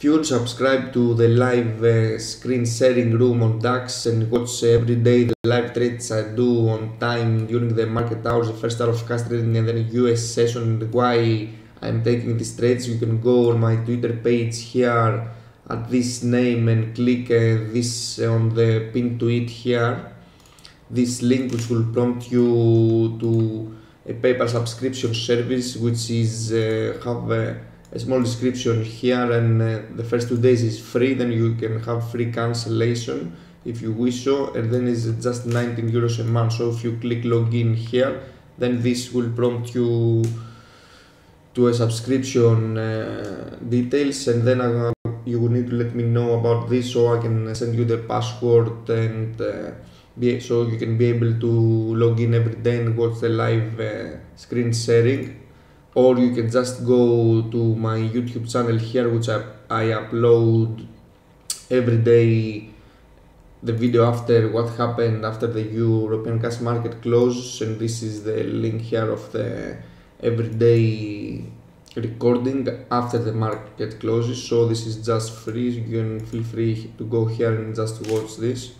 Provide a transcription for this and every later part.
If you want to subscribe to the live screen sharing room on DAX and watch every day the live trades I do on time during the market hours, the first hour of cash trading and then US session, and why I'm taking these trades, you can go on my Twitter page here at this name and click this on the pinned tweet here. This link which will prompt you to a PayPal subscription service which is have a small description here, and the first 2 days is free, then you can have free cancellation if you wish so, and then it's just 19 euros a month. So if you click login here, then this will prompt you to a subscription details, and then you will need to let me know about this so I can send you the password, and so you can be able to log in every day and watch the live screen sharing. Or you can just go to my YouTube channel here, which I upload every day the video after what happened after the European cash market closes, and this is the link here of the everyday recording after the market closes. So this is just free, so you can feel free to go here and just watch this.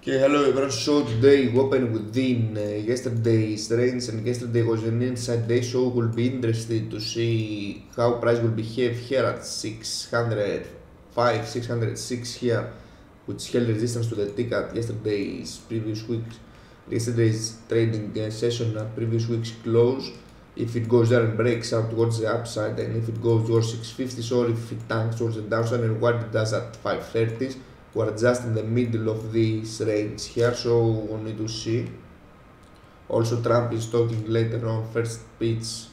Okay, hello everyone. So today we opened within yesterday's range, and yesterday was an inside day, so we'll be interested to see how price will behave here at 605, 606 here, which held resistance to the tick at yesterday's trading session at previous week's close. If it goes there and breaks out towards the upside, and if it goes towards 650s, or if it tanks towards the downside, and what it does at 530s. We're just in the middle of this range here, so we'll need to see. Also, Trump is talking later on, first speech,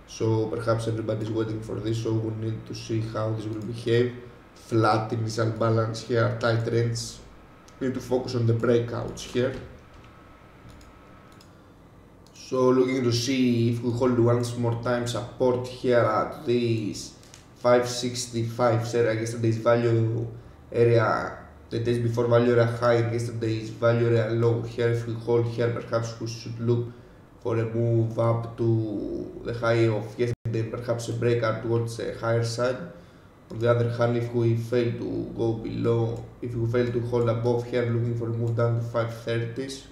so perhaps everybody's waiting for this, so we'll need to see how this will behave. Flat initial balance here, tight range. We need to focus on the breakouts here. So looking to see if we hold once more time support here at this 565 area, yesterday's value area, the days before value area high, and yesterday's value area low. Here, if we hold here, perhaps we should look for a move up to the high of yesterday, perhaps a breakout towards the higher side. On the other hand, if we fail to go below, if we fail to hold above here, looking for a move down to 530s.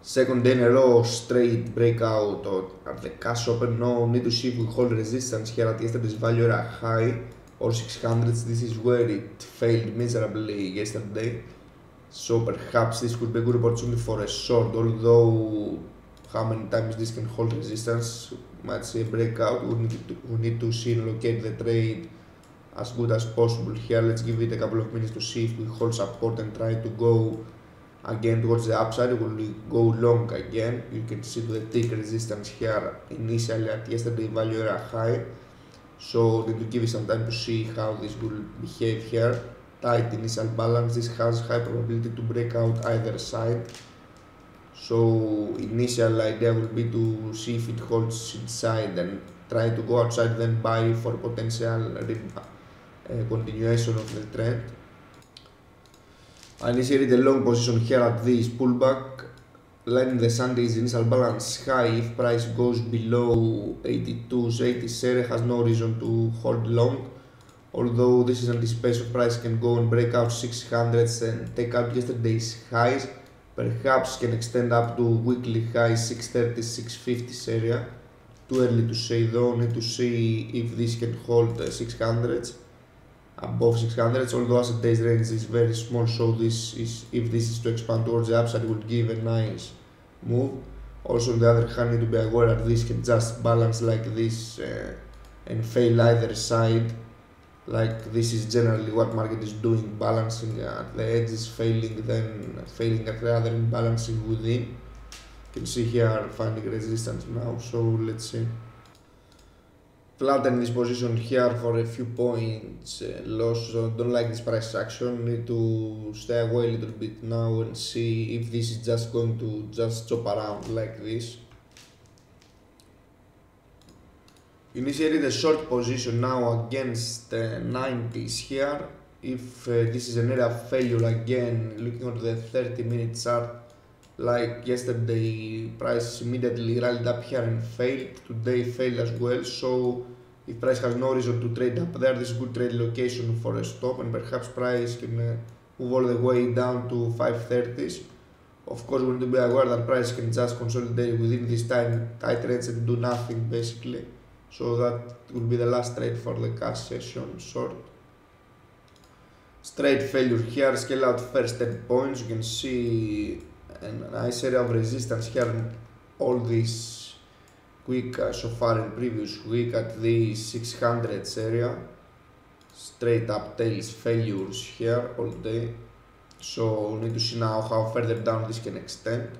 Second day in a row, straight breakout at the cash open. No need to see if we hold resistance here at yesterday's value area high or 600s. This is where it failed miserably yesterday, so perhaps this could be a good opportunity for a short, although how many times this can hold resistance, might see a breakout. We need to see and locate the trade as good as possible here. Let's give it a couple of minutes to see if we hold support and try to go again towards the upside. We will go long again. You can see the tick resistance here initially at yesterday value area high, so need to give it some time to see how this will behave here. Tight initial balance, this has high probability to break out either side, so initial idea will be to see if it holds inside and try to go outside, then buy for potential continuation of the trend. I initiated a long position here at this pullback, lining the Sunday's initial balance high. If price goes below 82s, 80s area, has no reason to hold long, although this is anticipation price can go and break out 600s and take out yesterday's highs, perhaps can extend up to weekly highs 630s, 650s area. Too early to say though, need to see if this can hold 600s, above 600s, although as a day's range is very small, so this is, if this is to expand towards the upside, it will give a nice move. Also on the other hand, need to be aware that this can just balance like this and fail either side. Like this is generally what market is doing, balancing at the edges, failing, then failing at the other and balancing within. You can see here finding resistance now, so let's see. Flatten this position here for a few points loss, so don't like this price action. Need to stay away a little bit now and see if this is just going to just chop around like this. Initiated a short position now against 90s here. If this is an area of failure again, looking at the 30-minute chart, like yesterday price immediately rallied up here and failed. Today failed as well, so If price has no reason to trade up there, this is good trade location for a stop, and perhaps price can move all the way down to 530s. Of course, we need to be aware that price can just consolidate within this tight range and do nothing basically. So that will be the last trade for the cash session short. Straight failure here, scale out first 10 points. You can see a nice area of resistance here, all this week so far in previous week at the 600s area. Straight up tails failures here all day. So we need to see now how further down this can extend.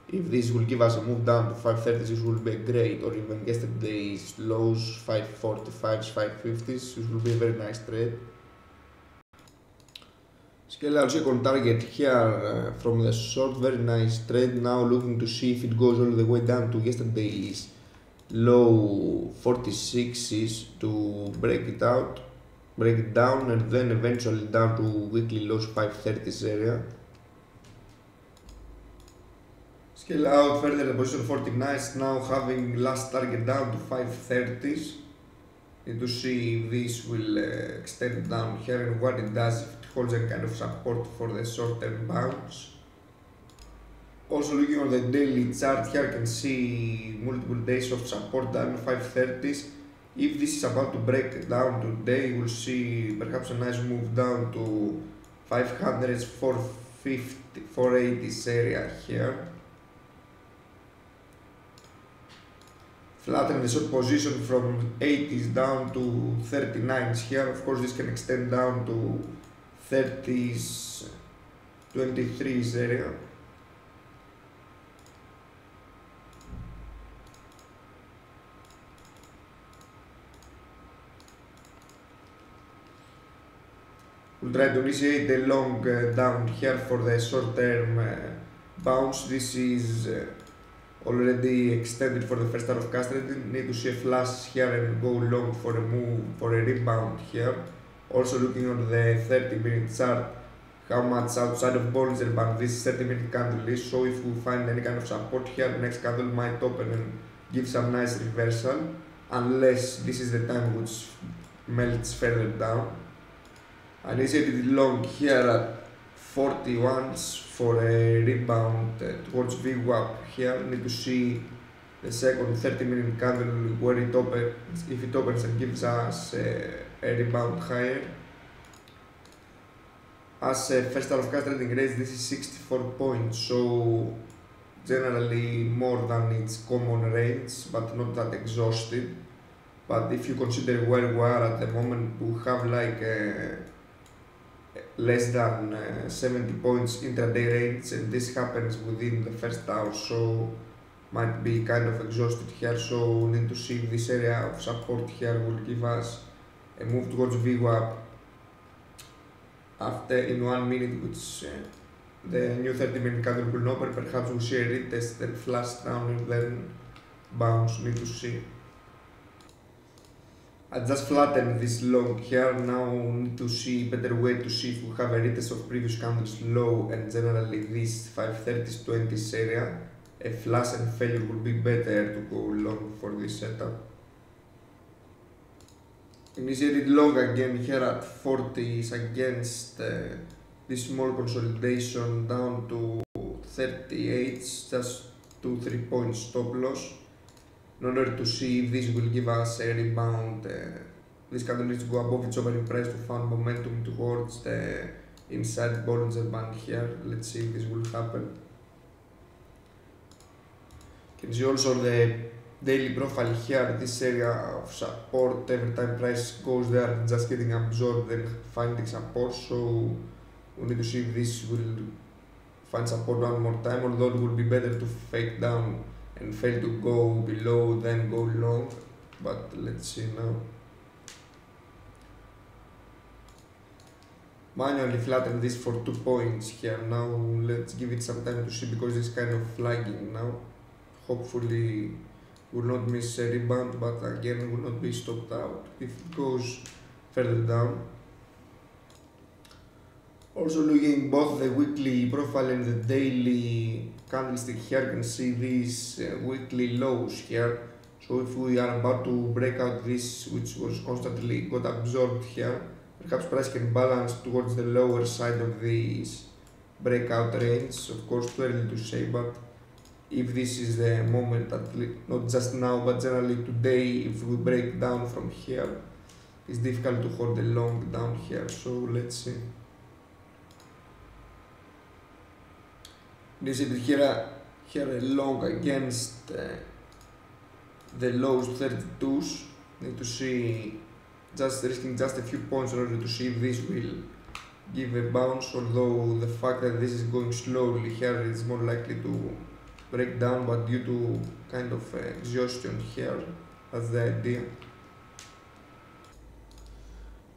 If this will give us a move down to 530s, this will be great, or even yesterday's lows 545s, 550s, this will be a very nice trade. Scale out second target here from the short, very nice trade. Now looking to see if it goes all the way down to yesterday's low 46s to break it down, and then eventually down to weekly lows 530s area. Scale out further the position 49, now having last target down to 530s. Need to see if this will extend down here, and what it does, if it holds a kind of support for the short term bounce. Also looking on the daily chart here, you can see multiple days of support down 530s. If this is about to break down today, we'll see perhaps a nice move down to 500s, 450, 480s area here. Flatten the short position from 80s down to 39s here. Of course, this can extend down to 30s, 23s area. We'll try to initiate the long down here for the short term bounce. This is already extended for the first hour of cash trading. Need to see a flash here and go long for a move, for a rebound here. Also looking on the 30-minute chart, how much outside of Bollinger Band this 30-minute candle is. So if we find any kind of support here, next candle might open and give some nice reversal, unless this is the time which melts further down. I initiated long here at 41s for a rebound towards VWAP here. Need to see the second 30-minute candle where it opens, if it opens and gives us a rebound higher. As a first hour of cash trading range, this is 64 points, so generally more than its common range, but not that exhausted. But if you consider where we are at the moment, we have like less than 70 points intraday range, and this happens within the first hour, so might be kind of exhausted here. So we need to see if this area of support here will give us a move towards VWAP after in 1 minute, which the new 30-minute candle will open. Perhaps we'll see a retest, then flash down and then bounce. Need to see. I just flattened this long here. Now we need to see better way to see if we have a retest of previous candles low, and generally this 530s 20s area. A flash and failure will be better to go long for this setup. Initiated long again here at 40s against this small consolidation down to 38s, just 2-3 points stop loss. In order to see if this will give us a rebound, this candle needs to go above its opening price to find momentum towards the inside Bollinger Band here. Let's see if this will happen. You can see also the daily profile here, this area of support. Every time price goes there, just getting absorbed and finding support. So we need to see if this will find support one more time, although it will be better to fake down and fail to go below, then go long. But let's see now. Manually flatten this for 2 points here. Now let's give it some time to see, because it's kind of flagging now. Hopefully will not miss a rebound, but again will not be stopped out if it goes further down. Also looking both the weekly profile and the daily candlestick here, you can see these weekly lows here. So So if we are about to break out this, which was constantly got absorbed here, perhaps price can balance towards the lower side of this breakout range. Of course, too early to say, but if this is the moment, at least, not just now, but generally today, if we break down from here, it's difficult to hold the long down here. So let's see. You see that here a long against the lows 32s. Need to see, just risking just a few points in order to see if this will give a bounce, although the fact that this is going slowly here is more likely to break down, but due to kind of exhaustion here, that's the idea.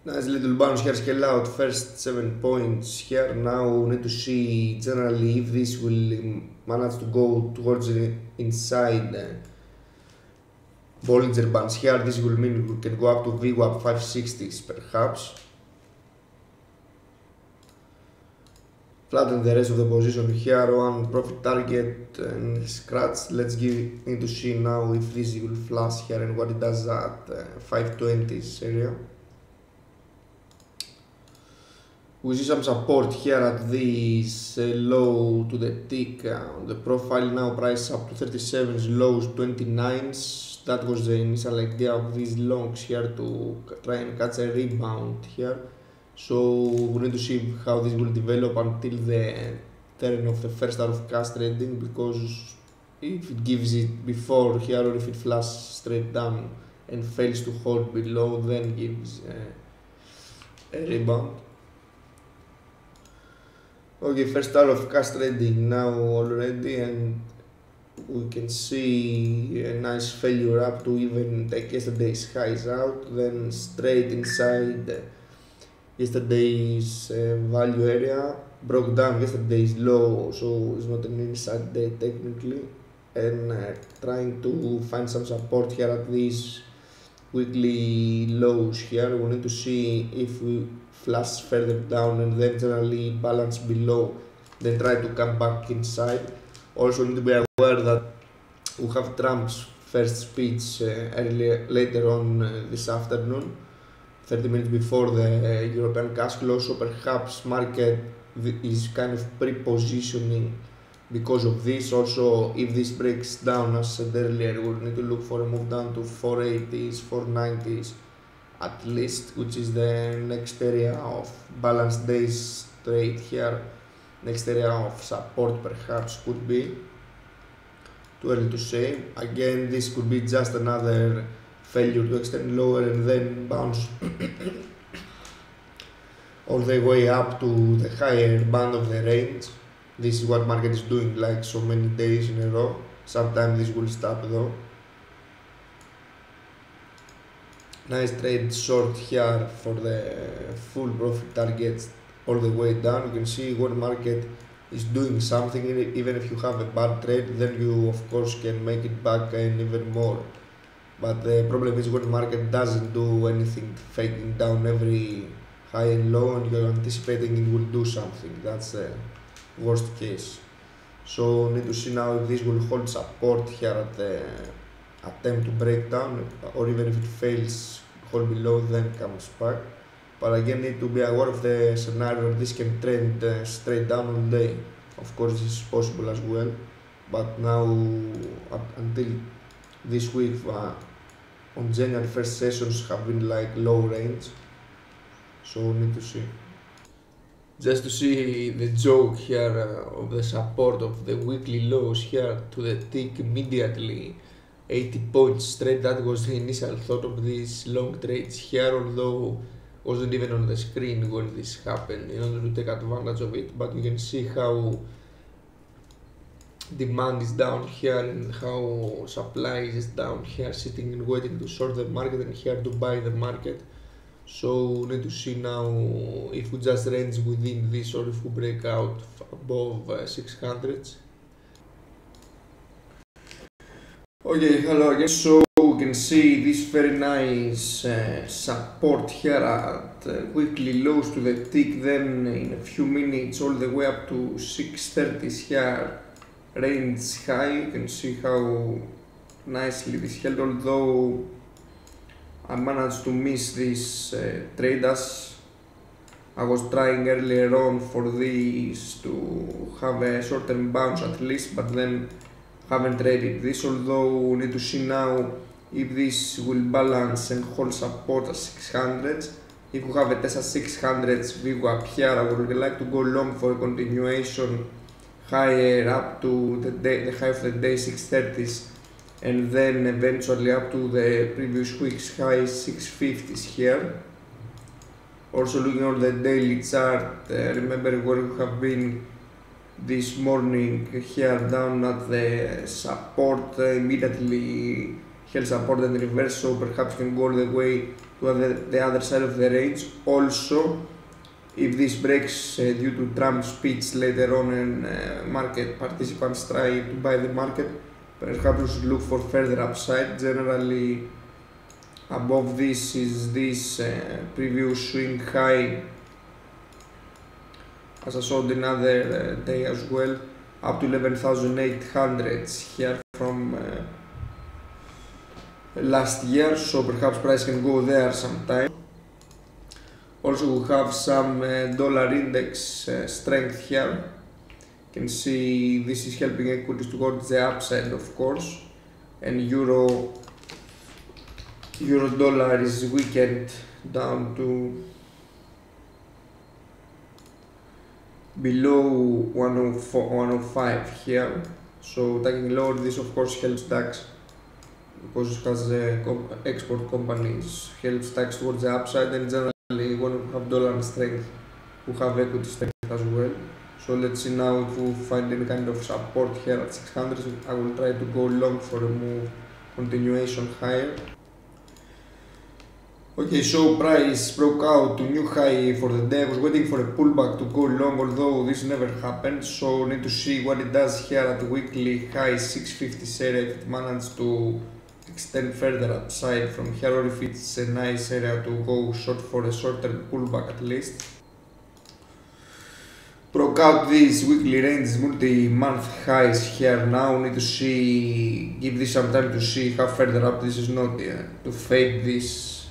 Nice little bounce here, scale out, first 7 points here. Now we need to see generally if this will manage to go towards the inside Bollinger Bands here. This will mean we can go up to VWAP 560s perhaps. Flatten the rest of the position here, one profit target and scratch. Let's need to see now if this will flash here and what it does at 520s area. We see some support here at this low to the tick on the profile. Now price up to 37s, lows 29s. That was the initial idea of these longs here, to try and catch a rebound here. So we need to see how this will develop until the turn of the first hour of cash trading, because if it gives it before here or if it flashes straight down and fails to hold below, then gives a rebound. Okay, first hour of cash trading now already, and we can see a nice failure up to even take yesterday's highs out, then straight inside yesterday's value area, broke down yesterday's low, so it's not an inside day technically, and trying to find some support here at these weekly lows here. We need to see if we flash further down and then generally balance below, then try to come back inside. Also need to be aware that we have Trump's first speech later on this afternoon, 30 minutes before the European cash flow, so perhaps market is kind of pre-positioning because of this. Also, if this breaks down, as said earlier, we'll need to look for a move down to 480s, 490s at least, which is the next area of balanced days trade here. Next area of support perhaps could be. Too early to say. Again, this could be just another failure to extend lower and then bounce all the way up to the higher band of the range. This is what market is doing like so many days in a row. Sometimes this will stop though. Nice trade short here for the full profit targets all the way down. You can see when market is doing something, even if you have a bad trade, then you of course can make it back and even more. But the problem is when market doesn't do anything, faking down every high and low, and you're anticipating it will do something. That's the worst case. So need to see now if this will hold support here at the attempt to break down, or even if it fails, hold below, then comes back. But again, need to be aware of the scenario. This can trend straight down all day. Of course, this is possible as well. But now, until this week, on January 1st, sessions have been like low range. So need to see. Just to see the joke here of the support of the weekly lows here to the tick immediately 80 points straight. That was the initial thought of these long trades here, although wasn't even on the screen when this happened in order to take advantage of it. But you can see how demand is down here and how supply is down here, sitting and waiting to short the market and here to buy the market. So we need to see now if we just range within this or if we break out above 600s. Okay, hello again. So we can see this very nice support here at weekly lows to the tick, then in a few minutes all the way up to 630s here, range high. You can see how nicely this held, although I managed to miss this trade as I was trying earlier on for this to have a short-term bounce at least, but then haven't traded this, although we need to see now if this will balance and hold support at 600. If we have a test at 600 Vigo up here, I would like to go long for a continuation higher up to the high of the day 630s, and then eventually up to the previous week's high 650s here. Also looking at the daily chart, remember where we have been this morning here down at the support, immediately held support and reverse, so perhaps can go all the way to the other side of the range. Also, if this breaks due to Trump's speech later on and market participants try to buy the market, perhaps we should look for further upside. Generally above this is this previous swing high, as I showed another day as well, up to 11,800 here from last year, so perhaps price can go there sometime. Also we have some dollar index strength here. You can see this is helping equities towards the upside, of course, and euro dollar is weakened down to below 104, 105 here, so taking lower this of course helps DAX, because it has export companies, helps DAX towards the upside, and generally when we have dollar strength we have equity strength as well. So let's see now if we find any kind of support here at 600. I will try to go long for a move continuation higher. Okay, so price broke out to new high for the day. I was waiting for a pullback to go long, although this never happened, so need to see what it does here at the weekly high 650 area, if it managed to extend further upside from here, or if it's a nice area to go short for a short-term pullback at least. Broke out these weekly ranges, multi-month highs here now. Need to see, give this some time to see how further up this is, not to fade this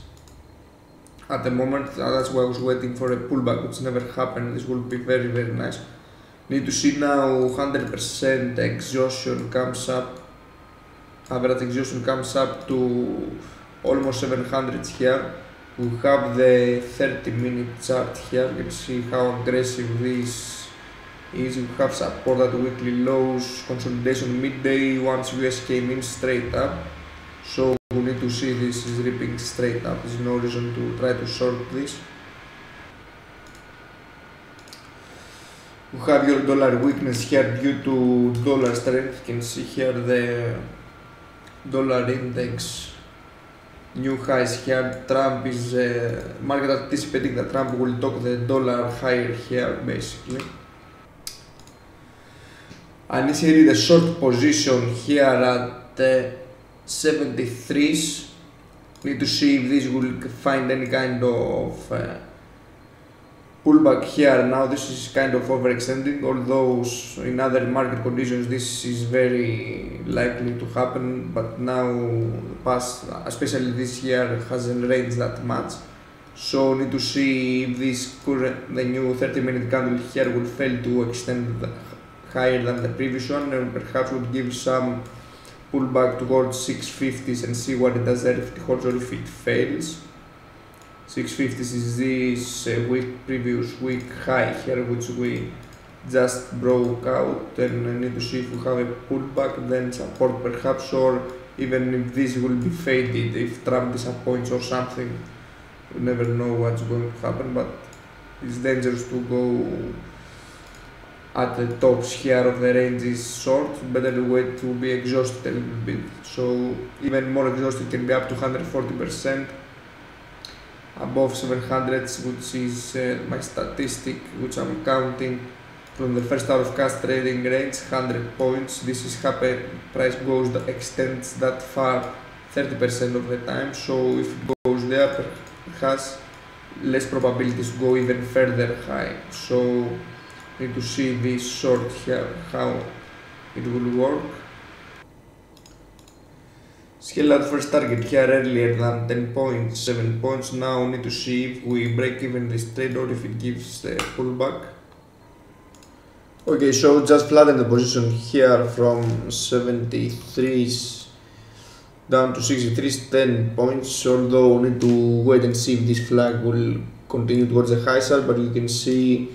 at the moment. That's why I was waiting for a pullback, which never happened. This will be very, very nice. Need to see now 100% exhaustion comes up, average exhaustion comes up to almost 700 here. We have the 30-minute chart here. You can see how aggressive this is. We have support at weekly lows, consolidation midday once US came in straight up. So we need to see this is ripping straight up. There's no reason to try to short this. We have your dollar weakness here due to dollar strength. You can see here the dollar index new highs here. Trump is market anticipating that Trump will talk the dollar higher here basically. I initiated a short position here at 73s. Need to see if this will find any kind of pullback here. Now this is kind of overextending, although in other market conditions this is very likely to happen, but now past, especially this year, hasn't ranged that much. So need to see if this the new 30-minute candle here will fail to extend higher than the previous one, and perhaps would give some pullback towards 650s and see what it does there, if it holds or if it fails. 650s is this previous week high here, which we just broke out, and I need to see if we have a pullback, then support perhaps, or even if this will be faded if Trump disappoints or something. You never know what's going to happen, but it's dangerous to go at the tops here of the range is short. Better wait to be exhausted a little bit, so even more exhausted can be up to 140%. Above 700, which is my statistic, which I'm counting from the first hour of cash trading range, 100 points. This is happy price goes extends that far 30% of the time, so if it goes there, it has less probabilities to go even further high. So need to see this short here, how it will work. Scale out first target here earlier than 10 points, 7 points. Now we need to see if we break even this trade or if it gives a pullback. Okay, so just flatten the position here from 73s down to 63s, 10 points, although we need to wait and see if this flag will continue towards the high side, but you can see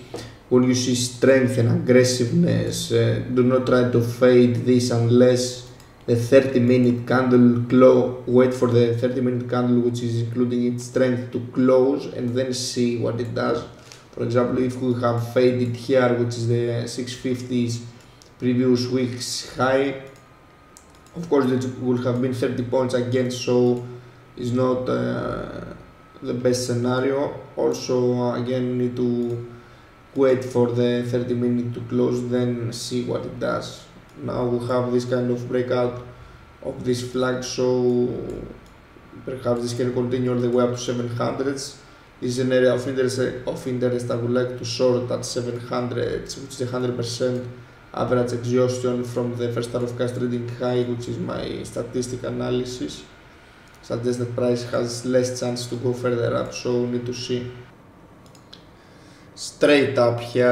when you see strength and aggressiveness, do not try to fade this unless the 30-minute candle wait for the 30-minute candle, which is including its strength, to close and then see what it does. For example, if we have faded here, which is the 650s previous week's high, of course it will have been 30 points again, so it's not the best scenario. Also, again, we need to wait for the 30-minute to close, then see what it does. Now we have this kind of breakout of this flag, so perhaps this can continue all the way up to 700s. This is an area of interest I would like to short at 700s, which is 100% average exhaustion from the first hour of cash trading high, which is my statistic analysis. Suggests that price has less chance to go further up, so we need to see. Straight up here,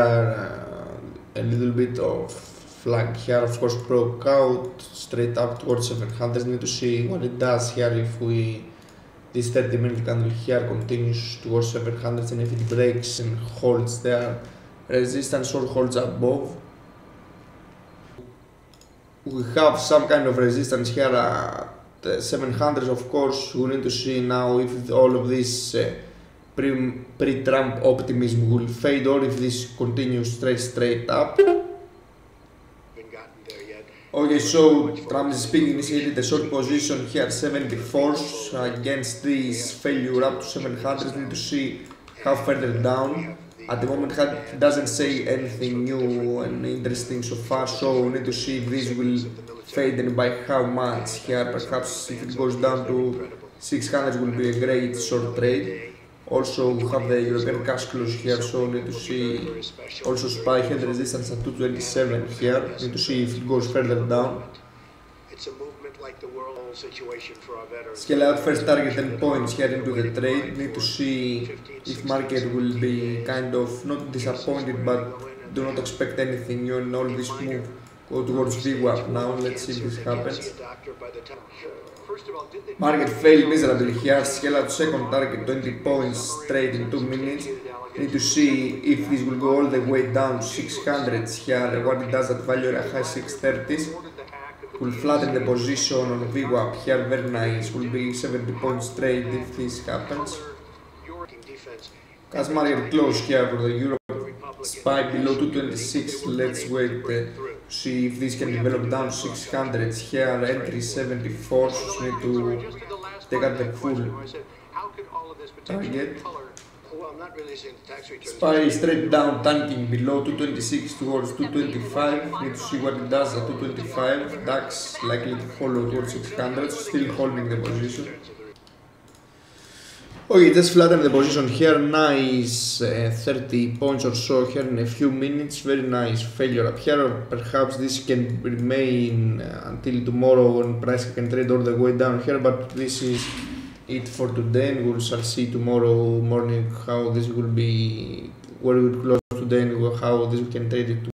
a little bit of flag here, of course broke out straight up towards 700. Need to see what it does here if this 30-minute candle here continues towards 700 and if it breaks and holds there resistance or holds above. We have some kind of resistance here at 700. Of course, we need to see now if all of this pre-Trump optimism will fade or if this continues straight up. Okay, so Trump is speaking, initiated a short position here 74s against this failure up to 700. We need to see how further down. At the moment he doesn't say anything new and interesting so far, so we need to see if this will fade and by how much here. Perhaps if it goes down to 600 will be a great short trade. Also we have the European cash close here, so we need to see also SPY had resistance at 227 here. Need to see if it goes further down. Scale out first target 10 points here into the trade. Need to see if market will be kind of not disappointed, but do not expect anything new in all this move. Go towards VWAP now. Let's see if this happens. Market failed miserably here. Scale out second target 20 points trade in 2 minutes. Need to see if this will go all the way down to 600s here. What it does at value area high 630s. Will flatten the position on VWAP here. Very nice. Will be 70 points trade if this happens. Cash market close here for the Euro. SPY below 226. Let's wait to see if this can develop down 600s here. Entry 74, so we need to take out the full target. SPY straight down, tanking below 226 towards 225. Need to see what it does at 225. DAX likely to follow towards 600, still holding the position. Okay, just flatten the position here, nice 30 points or so here in a few minutes, very nice failure up here. Perhaps this can remain until tomorrow when price can trade all the way down here, but this is it for today and we shall see tomorrow morning how this will be, where we will close today and how this we can trade it